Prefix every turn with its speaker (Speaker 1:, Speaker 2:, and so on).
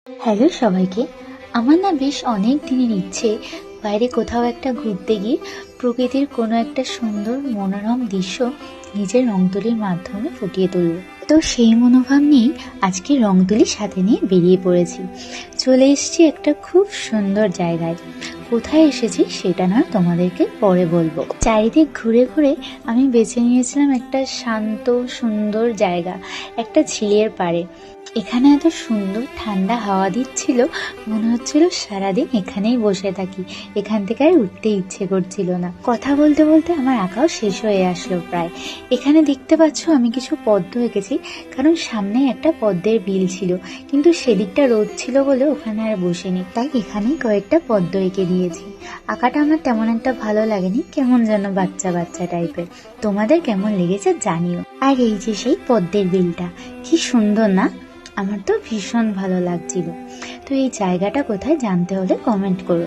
Speaker 1: Hello সবাইকে। আমার না বেশ অনেক দিনের ইচ্ছে বাইরে কোথাও একটা ঘুরতে গিয়ে প্রকৃতির কোনো একটা সুন্দর মনোরম দৃশ্য নিজের রং তুলির মাধ্যমে ফুটিয়ে তুলব। তো সেই মনোভাব নিয়েই আজকে রং তুলি সাথে নিয়ে বেরিয়ে পড়েছি। চলে এসেছি একটা খুব সুন্দর জায়গায়। কোথায় এসেছি সেটা না তোমাদেরকে পরে বলবো। চারিদিক ঘুরে ঘুরে আমি বেছে নিয়েছিলাম একটা শান্ত সুন্দর জায়গা, একটা ঝিলের পাড়ে। এখানে এত সুন্দর ঠান্ডা হাওয়া দিচ্ছিল, মনে হচ্ছিল সারাদিন এখানেই বসে থাকি। এখান থেকে আর উঠতে ইচ্ছে করছিল না। কথা বলতে বলতে আমার আঁকাও শেষ হয়ে আসলো প্রায়। এখানে দেখতে পাচ্ছ আমি কিছু পদ্ম এঁকেছি, কারণ সামনে একটা পদ্মের বিল ছিল, কিন্তু সেদিকটা রোদ ছিল বলে ওখানে আর বসিনি, তাই এখানেই কয়েকটা পদ্ম এঁকে দিয়েছি। আঁকাটা আমার তেমন একটা ভালো লাগেনি, কেমন যেন বাচ্চা বাচ্চা টাইপের। তোমাদের কেমন লেগেছে জানিও। আর এই যে সেই পদ্মের বিলটা, কি সুন্দর না? আমার তো ভীষণ ভালো লাগছিল। তো এই জায়গাটা কোথায় জানতে হলে কমেন্ট করো।